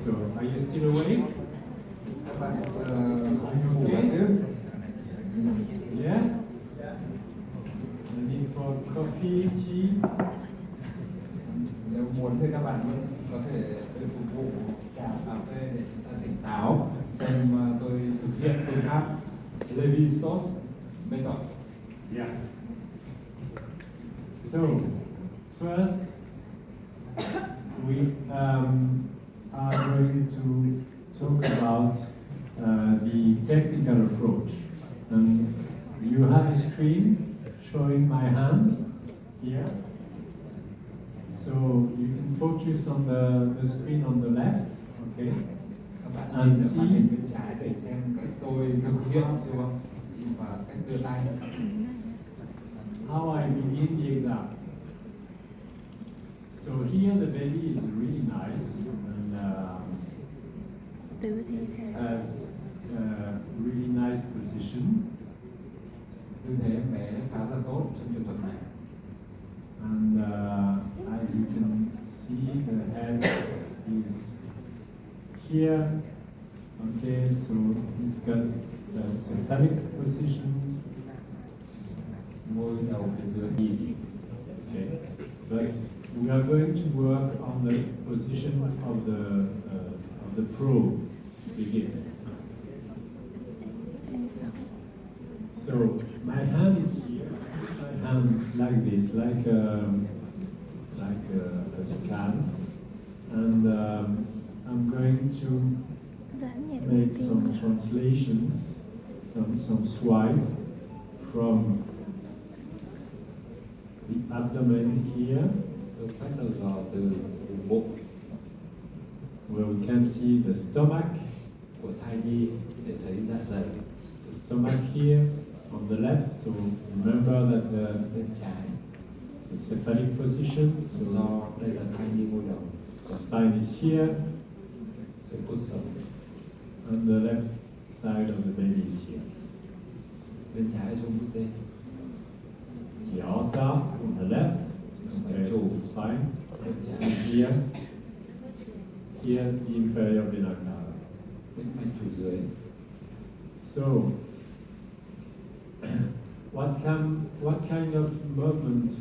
So, are you still awake? Các bạn ngủ cả chứ? Yeah? No need for coffee, tea? Nếu muốn thì các bạn vẫn có thể được phục vụ trà cà phê để chúng ta tỉnh táo, xem tôi thực hiện phương pháp BV Stos method. Yeah. So, first, we are going to talk about the technical approach. And you have a screen showing my hand here. So you can focus on the screen on the left, okay? Các bạn nhìn ở màn hình bên trái để xem cách tôi thực hiện siêu âm và cách đưa tay. How I begin the exam. So here the baby is really nice and has a really nice position. Tư thế em bé khá là tốt trong trường hợp này. And as you can see, the head is here. Okay, so he's got the cephalic position. Môi đầu phía dưới. Easy. Okay, but we are going to work on the position of the probe to begin. So my hand is here. My hand like this, like a scan, and I'm going to make some translations, some swipe from the abdomen here, Tôi phát đầu dò từ vùng bụng where we can see the stomach, của thai nhi để thấy dạ dày. the stomach here on the left. So remember that Bên trái it's a cephalic position. So do đây là thai nhi môi đầu. the spine is here, Cái cột sống and the left side of the baby is here. bên trái trong mũi tên. The aorta on the left, okay, the spine, Bên and trái here the inferior vena cava. tĩnh mạch chủ dưới. So, what kind of movement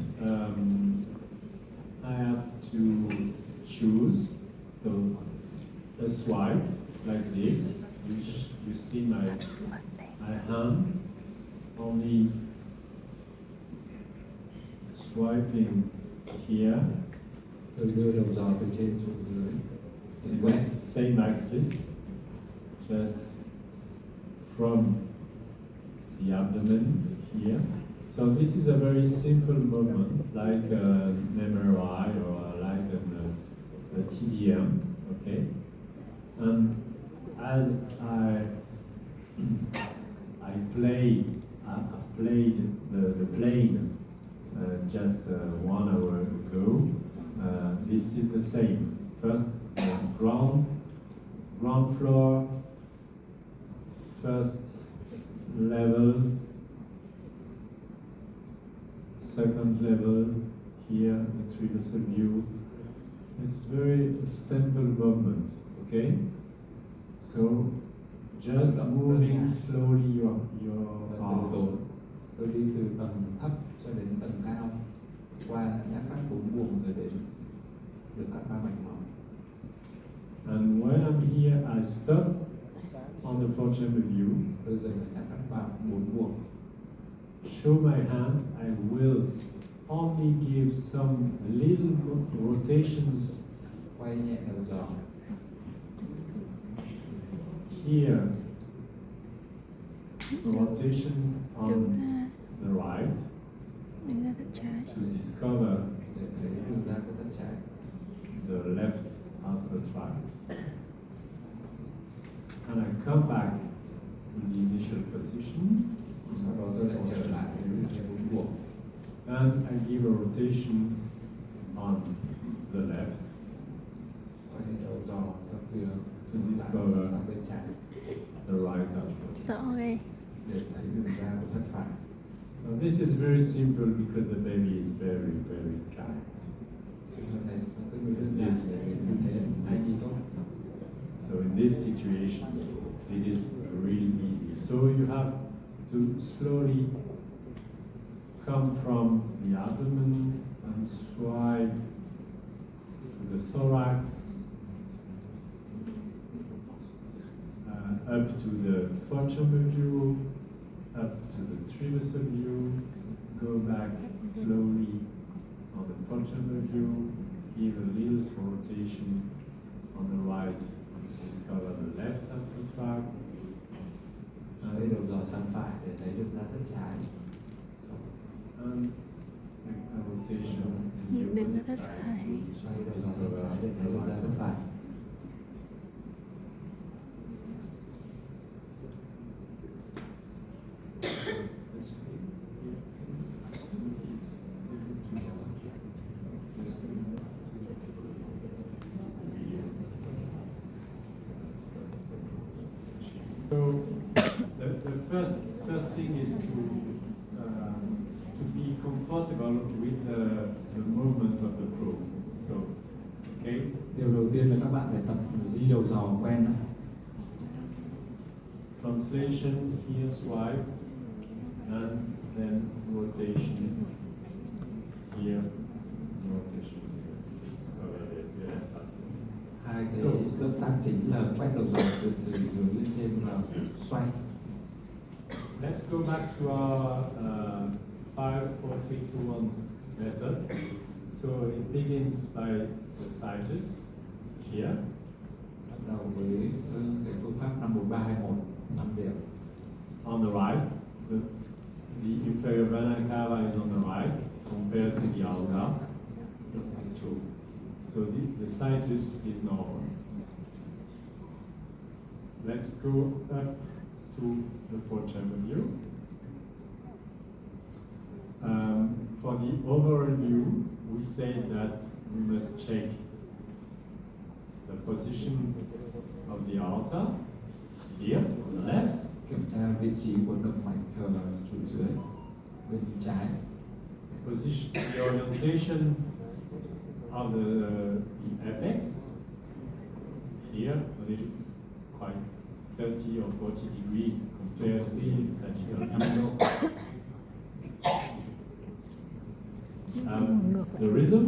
I have to choose? So, a swipe like this. You see my hand only swiping here Tôi đưa đầu dò từ trên xuống dưới. in the same axis, just from the abdomen here. So this is a very simple movement, like an MRI or like a TDM, okay? And as I've played the plane just 1 hour ago. This is the same. First ground floor, first level, second level, here the traversal view. It's very simple movement, okay? So just moving slowly your Và từ arm. tốn tôi đi từ tầng thấp cho đến tầng cao, qua nhát cắt 4 buồng rồi đến được cắt 3 mạch máu. And when I'm here, I stop on the four-chamber view. Tôi dừng ở nhát cắt 4 buồng. Show my hand. I will only give some little rotations Quay nhẹ đầu giò. here. A rotation on the right to discover Để thấy đường ra của thận trái. the left upper tract. And I come back to the initial position. Sau đó tôi lại trở lại với cái 4 buồng. And I give a rotation on the left Quay đầu giò theo phía to discover sang bên trái the right upper. Sợ ghê. để thấy đường ra của thận phải. So this is very simple because the baby is very, very kind. Trường hợp này nó tương đối đơn giản để tư thế thai nhi tốt. this situation, it is really easy. So you have to slowly come from the abdomen and swipe to the thorax, up to the fourth chamber view, up to the trivesal view, go back slowly on the fourth chamber view, give a little rotation on the right, discover the left after tract. Xoay đầu giò sang phải để thấy được da thất trái. And a rotation in the Đừng opposite thất side. phải. Xoay đầu giò sang trái để thấy được da thất phải. So the first thing is to be comfortable with the movement of the probe. So, okay. Điều đầu tiên là các bạn phải tập di đầu giò quen đó. Translation here, swipe, and then rotation here, rotation here. So yeah. Hai cái động tác chính là quét đầu giò từ dưới lên trên và xoay. Let's go back to our 5, 4, 3, 2, 1 method. So it begins by the situs here. Bắt đầu với cái phương pháp 5, 4, 3, 2, 1, 5 điểm. On the right, the inferior vena cava is on the right compared to the aorta. So the situs is normal. Let's go up to the fourth chamber view. For the overall view, we say that we must check the position of the aorta here on the left. Kiểm tra vị trí của động mạch ở trụ dưới bên trái. Position, the orientation of the apex here, a little quite 30 or 40 degrees compared to the sagittal view. The rhythm,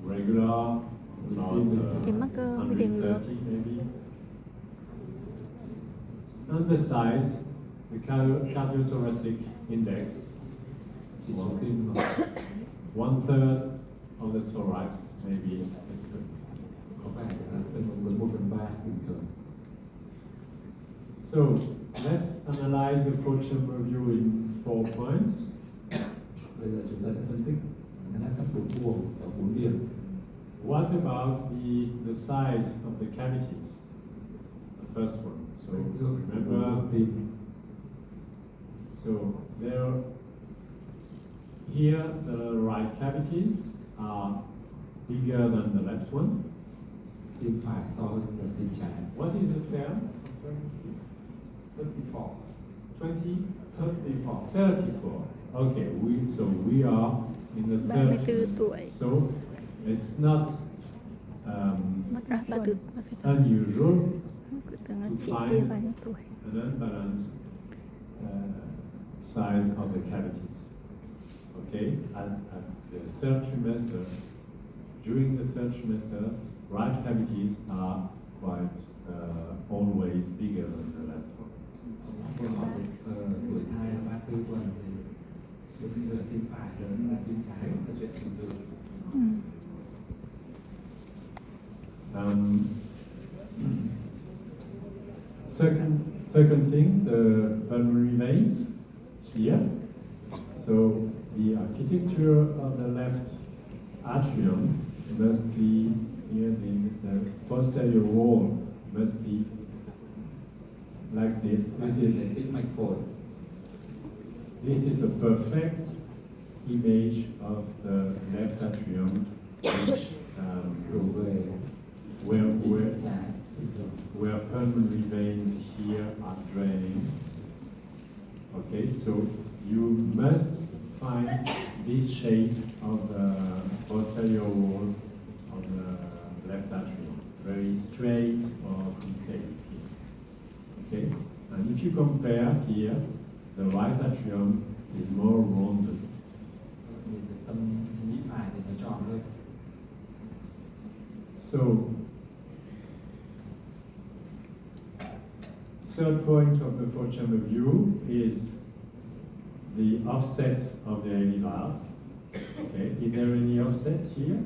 regular, about Cái marker với điểm ngược. 130 maybe. And the size, the cardiothoracic index, Chỉ số tim 1/3 of the thorax, maybe. It's good. có vẻ là tương ứng với 1/3 bình thường. So let's analyze the fourth chamber view in 4 points. Bây giờ chúng ta sẽ phân tích nét các 4 vuông ở 4 điểm. What about the size of the cavities? The first one. So Kích thước của remember, buồng tim. so there, here the right cavities are bigger than the left one. Tim phải to hơn là tim trái. What is the term? 34. 20? 34. 34. Okay, so we are in the 34 30s. tuổi. So it's not À, 34. unusual Cứ tưởng là to chị find kia bao nhiêu tuổi. an unbalanced size of the cavities. Okay, at the third trimester, during the third trimester, right cavities are quite always bigger than the left one. Vừa hỏi tuổi thai là 34 tuần thì lúc nửa tim phải lớn là tim trái là chuyện bình thường. Second thing, the pulmonary veins here. So the architecture of the left atrium must be here. The posterior wall must be like this. Tĩnh mạch phổi. This is a perfect image of the left atrium, which Đổ về where tim trái bình thường. where pulmonary veins here are draining. Okay, so you must find this shape of the posterior wall of the left atrium. Very say, straight or concave. Okay? And if you compare here, the right atrium is more rounded. Tâm nhĩ phải thì nó tròn hơn. So, third point of the four-chamber view is the offset of the heavy valve. Okay, is there any offset here?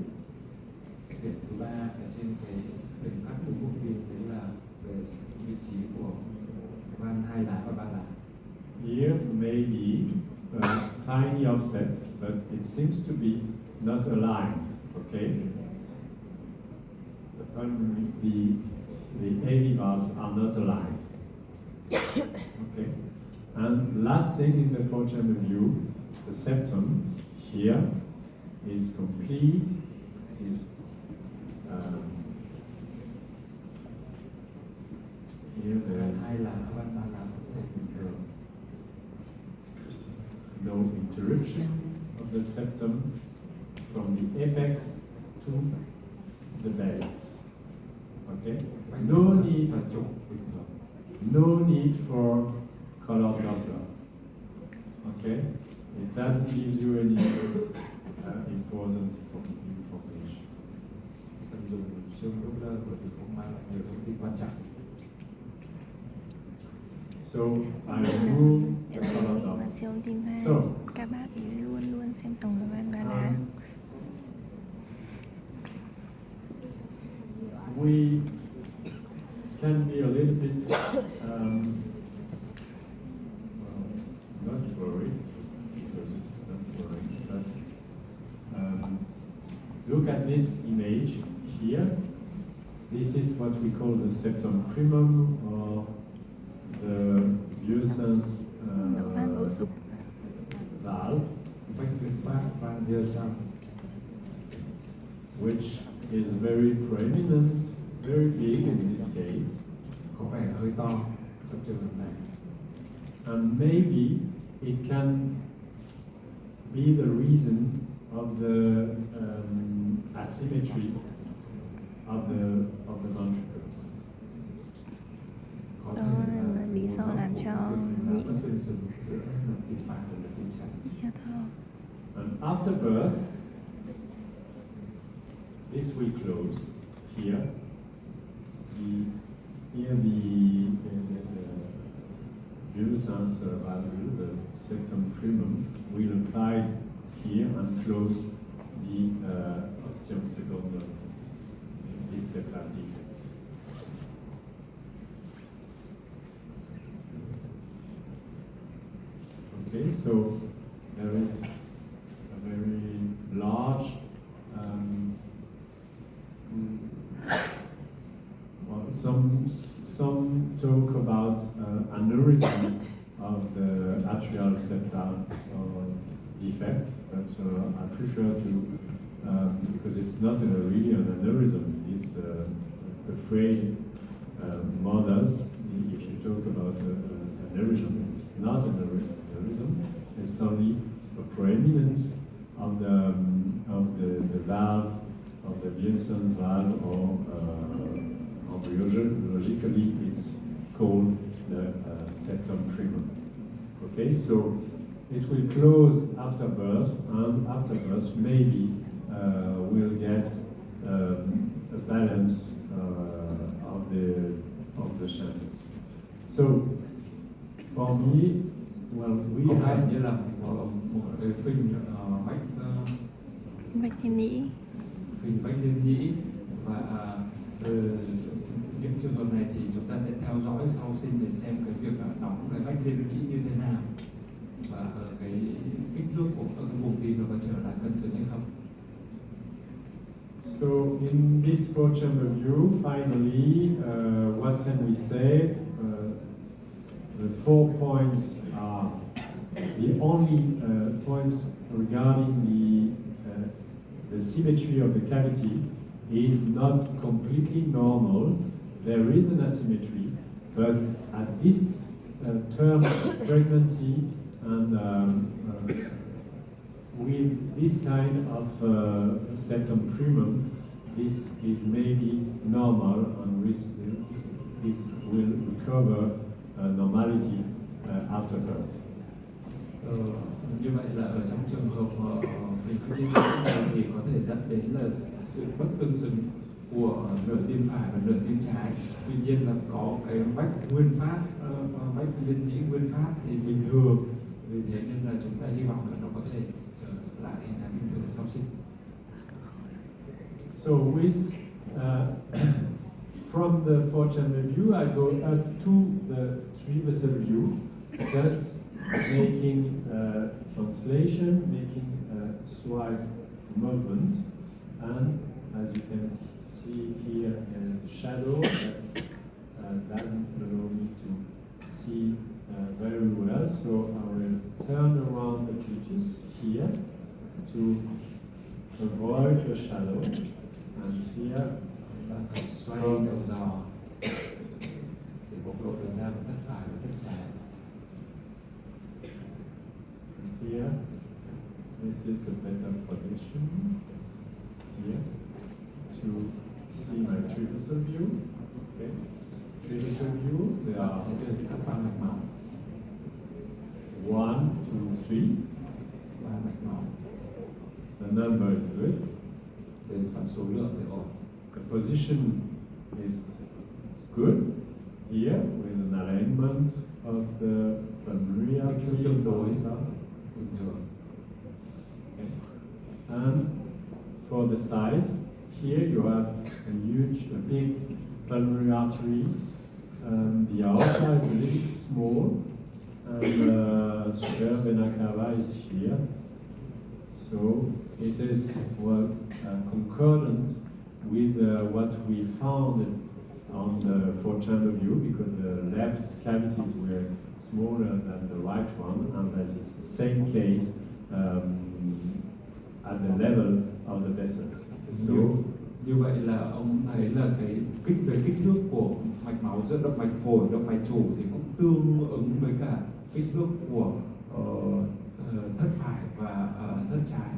Điểm thứ ba ở trên cái hình cắt của bụng tim đấy là về vị trí của van hai lá và ba lá. Here maybe a tiny offset, but it seems to be not aligned. Okay, the heavy valves are not aligned. Okay, and last thing in the four-chamber view, the septum here is complete. It is here there's Hai lá và ba lá có thể bình thường. no interruption of the septum from the apex to the base. Okay, no need, và trục bình thường. no need for color Doppler. Okay, it doesn't give you any important information. Cần dùng siêu Doppler bởi vì không mang lại nhiều thông tin quan trọng. So I remove the color Mà Doppler. siêu âm tim hai, So các bác thì luôn luôn xem dòng của van ba lá. we can be a little bit well, not worried, because it's not worrying, but look at this image here. This is what we call the septum primum, or the Vieuxens Van bổ sung. valve, Vách tuyến phát van Vieuxens, which is very prominent, very big in this case. có vẻ hơi to trong trường hợp này. And maybe it can be the reason of the asymmetry of the ventricles. Có Đó thể là lý do làm cho nhĩ bất tương xứng giữa lực tim phải và lực tim trái. nhĩ to. And after birth, this will close here. Here the Vieuxens valve, the septum primum, will apply here and close the ostium secundum, this septal defect. Okay, so there is a very large well, some talk about aneurysm of the atrial septal defect, but I prefer to, because it's not really an aneurysm, it's a frayed models. If you talk about aneurysm, it's not an aneurysm, it's only a proeminence of the valve, of the Vieuxens valve, or embryologically it's called the septum primum. Okay, so it will close after birth, and after birth maybe we'll get a balance of the channels. So for me, well, we Có vẻ have như là một cái phình vách Vách thiên nhĩ. phình vách liên nhĩ, và những trường hợp này thì chúng ta sẽ theo dõi sau sinh để xem cái việc đóng cái vách liên nhĩ như thế nào, và cái kích thước của các cái vùng tim nó có trở lại cân xứng hay không. So in this four-chamber view, finally, what can we say? The 4 points are the only points regarding the symmetry of the cavity is not completely normal. There is an asymmetry, but at this term of pregnancy and with this kind of septum primum, this is maybe normal and this will recover normality afterwards. Như vậy là ở trong trường hợp hình cái như thế này thì có thể dẫn đến là sự bất tương xứng của nửa tim phải và nửa tim trái. Tuy nhiên là có cái vách nguyên phát, vách liên nhĩ nguyên phát thì bình thường. Vì thế nên là chúng ta hy vọng là nó có thể trở lại hình thái bình thường sau sinh. So with from the four-chamber view, I go up to the three-vessel view, just making translation, making swipe movement, and as you can see here, there is a shadow that doesn't allow me to see very well. So I will turn around the fetus here to avoid the shadow, and here Xoay đầu giò để bộc lộ đường ra của thất phải và thất trái. Here, this is a better position here to see my three-vessel view. Okay, three-vessel view. There are các ba mạch máu, 1, 2, 3. ba mạch máu. The number is good. Về phần số lượng thì ổn. The position is good here with an alignment of the pulmonary artery. Tương đối bình thường. Okay. And for the size, here you have a big pulmonary artery. The aorta is a little bit small, and superior vena cava is here. So it is concordant with what we found on the four-chamber view, because the left cavities were smaller than the right one, and that is the same case at the level of the vessels. So như vậy là ông thấy là cái về kích thước của mạch máu giữa động mạch phổi, động mạch chủ thì cũng tương ứng với cả kích thước của thất phải và thất trái.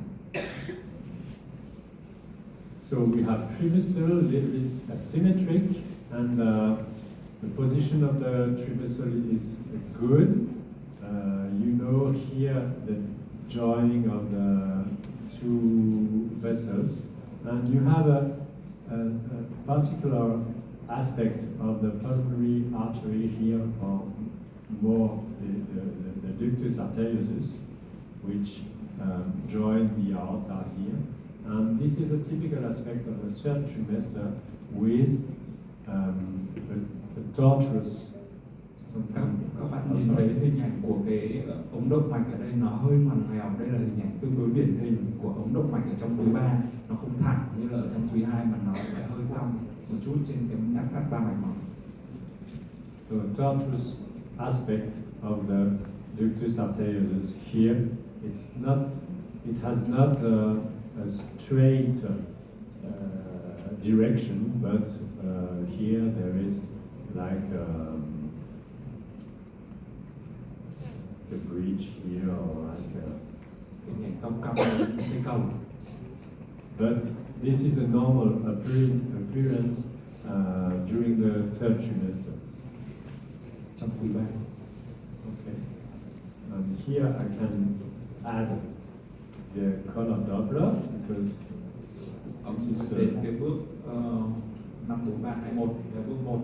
So we have three-vessel, a little bit asymmetric, and the position of the three-vessel is good. You know here the joining of the two vessels, and you have a particular aspect of the pulmonary artery here, or more the ductus arteriosus, which join the aorta here. And this is a typical aspect of the third trimester with a tortuous. Các bạn nhìn thấy hình ảnh của cái ống động mạch ở đây nó hơi ngoằn ngoèo. Đây là hình ảnh tương đối điển hình của ống động mạch ở trong túi 3. Nó không thẳng như là ở trong túi 2 mà nó lại hơi cong một chút trên cái nhát cắt ba mạch máu. So a tortuous aspect of the ductus arteriosus here. It has not a straight direction, but here there is like a bridge here, or like a... But this is a normal appearance during the third trimester. Trong quý 3. Okay. And here I can add the color Doppler, because this is đến cái bước 5, 4, 3, 2, 1, bước 1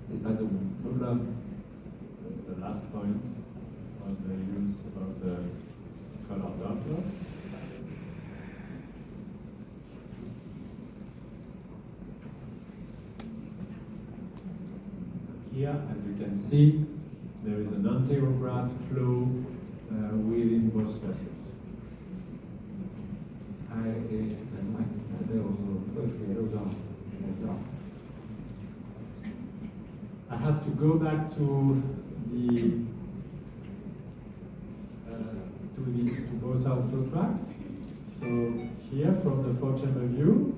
thì ta dùng Doppler. The last point of the use of the color Doppler. Here, as you can see, there is an anterograde flow within both vessels. Hai cái mạch đều hướng về phía đầu giò. I have to go back to both outflow tracts. So here, from the four-chamber view,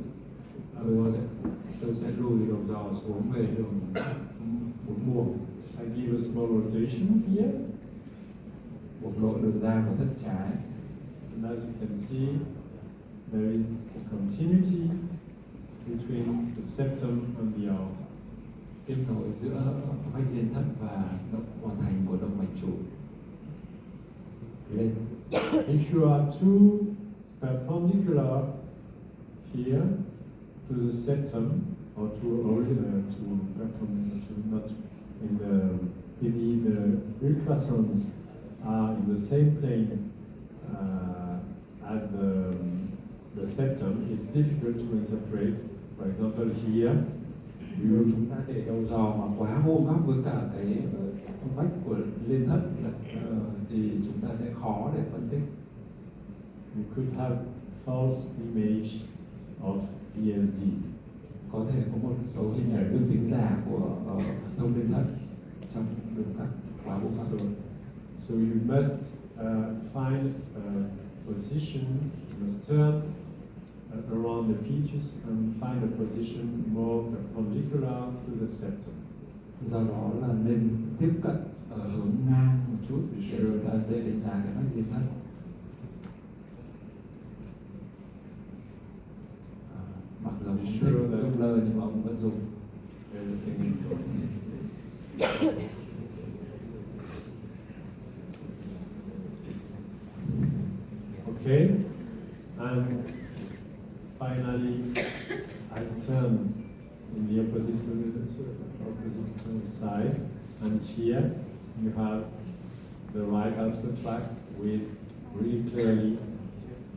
tôi sẽ lùi đầu giò xuống về đường 4 buồng. I give a small rotation here. Bộc lộ đường ra của thất trái. And as you can see, there is a continuity between the septum and the aorta. Tiếp nối giữa vách liên thất và động hoàn thành của động mạch chủ. Lên. If you are too perpendicular here to the septum, or to not in the ultrasons are in the same plane as the septum, it's difficult to interpret. For example, here, Nếu chúng ta để đầu giò mà quá vô góc với cả cái vách của liên thất thì chúng ta sẽ khó để phân tích. you could have false image of VSD. Có thể có một số hình ảnh dương tính giả của thông liên thất trong đường thất quá vô góc. So you must find a position, you must turn around the fetus and find a position more perpendicular to the septum. Do đó là nên tiếp cận ở hướng ngang một chút để chúng ta dễ đánh giá cái vách liên thất. Mặc dù không thích lúc lơ nhưng mà ông vẫn dùng. Okay, and finally I turn in the opposite side, and here you have the right atrial tract with really clearly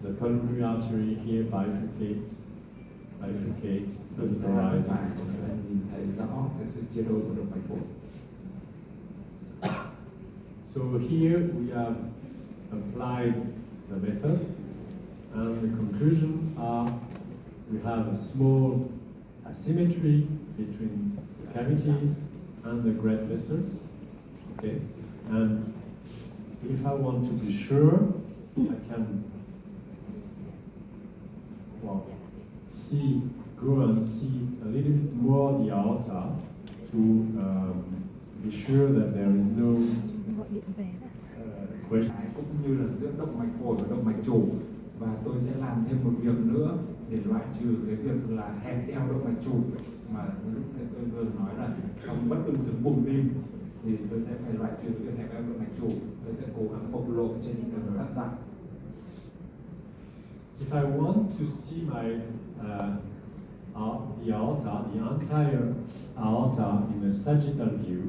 the pulmonary artery here bifurcates to the right. Phải chúng ta nhìn thấy rõ cái sự chia đôi của động mạch phổi. So here we have applied the method, and the conclusion are we have a small asymmetry between the cavities and the great vessels. Okay, and if I want to be sure, I can go and see a little bit more the aorta to be sure that there is no question. Cũng như là giữa động mạch phổi và động mạch chủ, và tôi sẽ làm thêm một việc nữa để loại trừ cái việc là hẹp eo động mạch chủ mà lúc này tôi vừa nói là trong bất tương xứng bùng tim thì tôi sẽ phải loại trừ việc hẹp eo động mạch chủ. Tôi sẽ cố gắng bộc lộ trên đường cắt dặn. If I want to see my the aorta, the entire aorta in a sagittal view,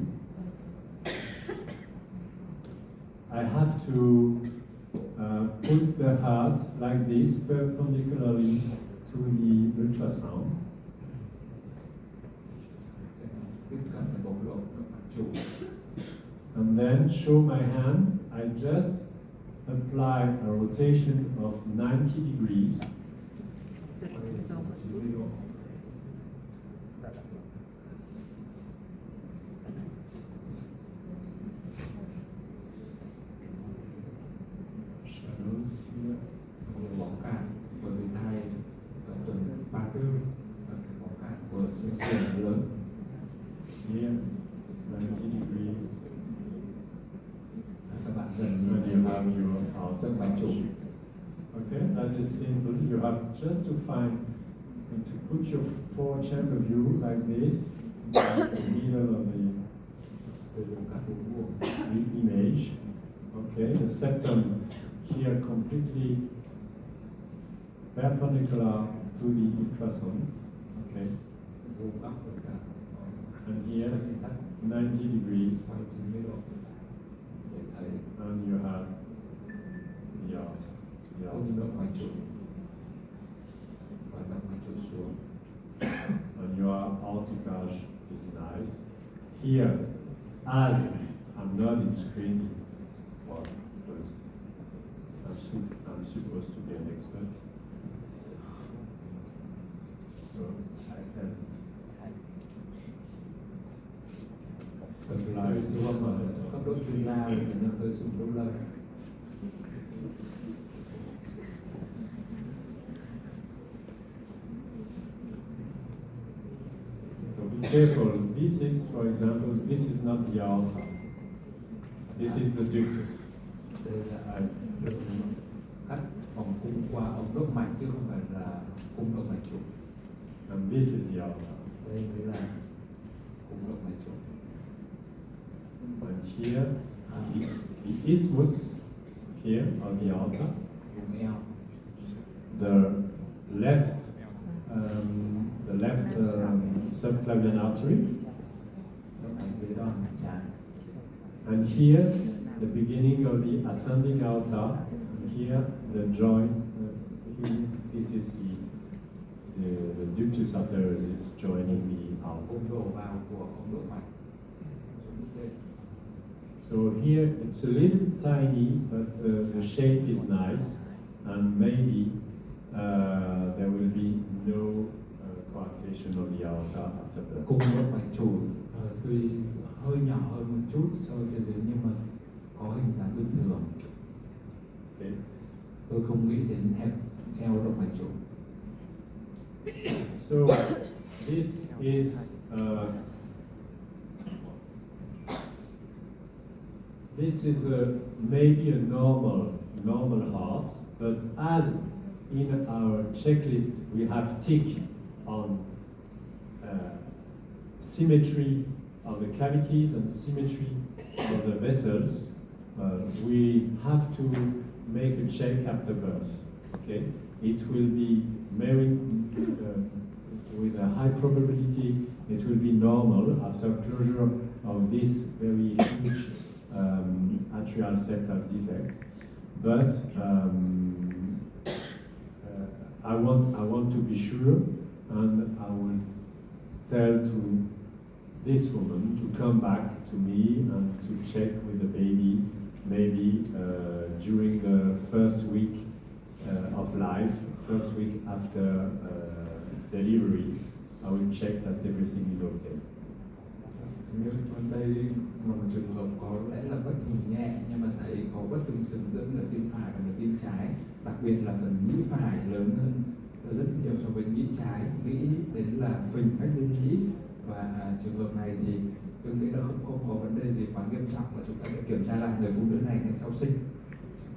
I have to put the heart like this perpendicularly to the ultrasound. And then show my hand. I just apply a rotation of 90 degrees. Shadows here. Bóng cản bởi vì thai ở tuần 34 và cái bóng cản của xương sườn lớn. Here, 90 degrees. Các bạn dần nhìn And you thấy have your động mạch chủ. Okay, that is simple. You have just to find and to put your four-chamber view like this in the middle of the image. Okay, the septum here completely perpendicular to the ultrasound. Okay, and here 90 degrees, and you have the aorta. Động mạch chủ và động mạch chủ xuống. And your aortic arch is nice. Here, as I'm not in screening, well, because I'm supposed to be an expert, so I can Tôi siêu âm ở cấp độ chuyên gia thì nên tôi sử dụng lâu. So be careful. This is, for example, this is not the aorta. This is the ductus. Đây là được cắt vòng cung qua ống động mạch chứ không phải là cung động mạch chủ. And this is the altar. Đây mới là cung động mạch chủ. And here, the isthmus here on the altar. Vùng eo. The left subclavian artery. Động mạch dưới đòn trái. And here, the beginning of the ascending aorta. And here, the joint. This is the ductus arteriosus is joining the aorta. Cung đổ vào của ống động mạch. So here it's a little tiny, but the shape is nice, and maybe there will be no coarctation of the aorta after that. Cung động mạch chủ tuy hơi nhỏ hơn một chút so với phía dưới nhưng mà có hình dáng bình thường. Okay. Tôi không nghĩ đến hẹp eo động mạch chủ. So this is maybe a normal heart, but as in our checklist we have tick on symmetry of the cavities and symmetry of the vessels, we have to make a check after birth. Okay, it will be very with a high probability it will be normal after closure of this very huge atrial septal defect, but I want to be sure, and I will tell to this woman to come back to me and to check with the baby, maybe during the first week of life, first week after delivery. I will check that everything is okay. Nhưng đây là một trường hợp có lẽ là bất thường nhẹ, nhưng mà thấy có bất thường sừng dẫn ở tim phải và ở tim trái, đặc biệt là phần nhĩ phải lớn hơn rất nhiều so với nhĩ trái. Nghĩ đến là phình cách đến nhĩ, và trường hợp này thì tôi nghĩ là không có vấn đề gì quá nghiêm trọng, và chúng ta sẽ kiểm tra lại người phụ nữ này ngay sau sinh.